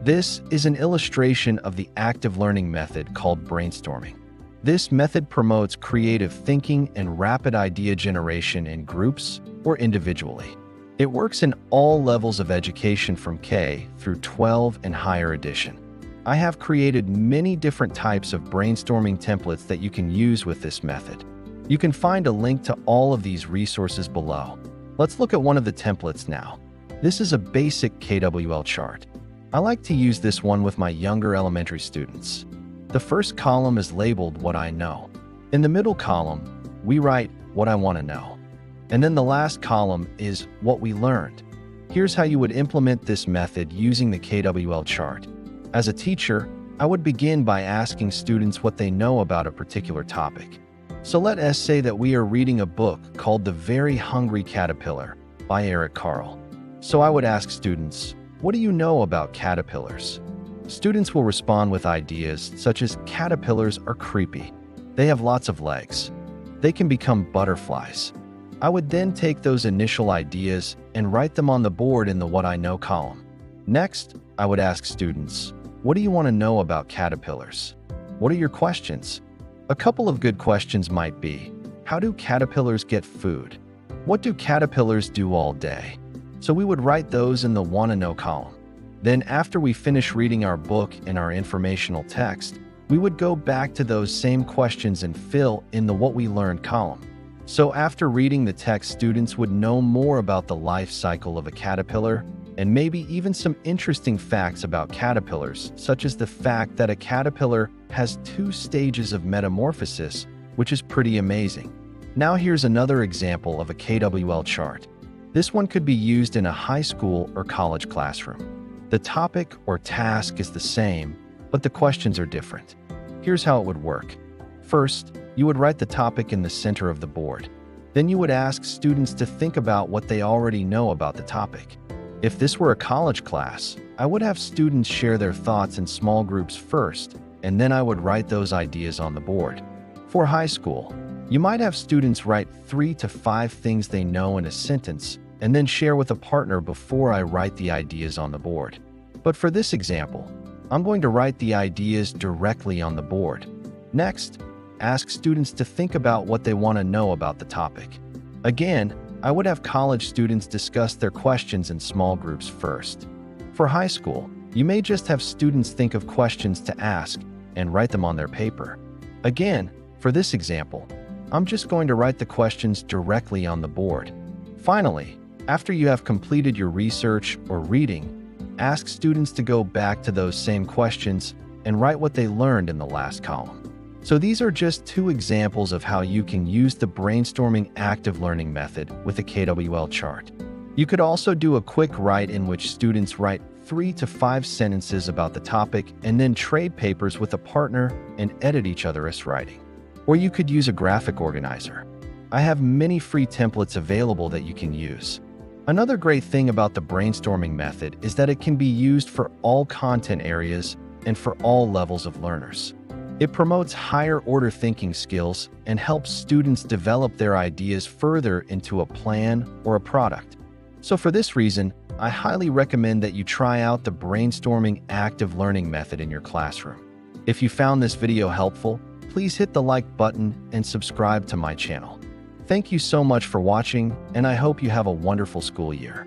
This is an illustration of the active learning method called brainstorming. This method promotes creative thinking and rapid idea generation in groups or individually. It works in all levels of education from K through 12 and higher edition. I have created many different types of brainstorming templates that you can use with this method. You can find a link to all of these resources below. Let's look at one of the templates now. This is a basic KWL chart. I like to use this one with my younger elementary students. The first column is labeled What I Know. In the middle column, we write What I Want to Know. And then the last column is What We Learned. Here's how you would implement this method using the KWL chart. As a teacher, I would begin by asking students what they know about a particular topic. So let us say that we are reading a book called The Very Hungry Caterpillar by Eric Carle. So I would ask students, what do you know about caterpillars? Students will respond with ideas such as caterpillars are creepy. They have lots of legs. They can become butterflies. I would then take those initial ideas and write them on the board in the What I Know column. Next, I would ask students, what do you want to know about caterpillars? What are your questions? A couple of good questions might be, how do caterpillars get food? What do caterpillars do all day? So we would write those in the Want to Know column. Then after we finish reading our book and our informational text, we would go back to those same questions and fill in the What We Learned column. So after reading the text, students would know more about the life cycle of a caterpillar and maybe even some interesting facts about caterpillars, such as the fact that a caterpillar has 2 stages of metamorphosis, which is pretty amazing. Now here's another example of a KWL chart. This one could be used in a high school or college classroom. The topic or task is the same, but the questions are different. Here's how it would work. First, you would write the topic in the center of the board. Then you would ask students to think about what they already know about the topic. If this were a college class, I would have students share their thoughts in small groups first, and then I would write those ideas on the board. For high school, you might have students write 3 to 5 things they know in a sentence and then share with a partner before I write the ideas on the board. But for this example, I'm going to write the ideas directly on the board. Next, ask students to think about what they want to know about the topic. Again, I would have college students discuss their questions in small groups first. For high school, you may just have students think of questions to ask and write them on their paper. Again, for this example, I'm just going to write the questions directly on the board. Finally, after you have completed your research or reading, ask students to go back to those same questions and write what they learned in the last column. So these are just 2 examples of how you can use the brainstorming active learning method with a KWL chart. You could also do a quick write in which students write 3 to 5 sentences about the topic and then trade papers with a partner and edit each other's writing. Or you could use a graphic organizer. I have many free templates available that you can use. Another great thing about the brainstorming method is that it can be used for all content areas and for all levels of learners. It promotes higher order thinking skills and helps students develop their ideas further into a plan or a product. So for this reason, I highly recommend that you try out the brainstorming active learning method in your classroom. If you found this video helpful, please hit the like button and subscribe to my channel. Thank you so much for watching, and I hope you have a wonderful school year.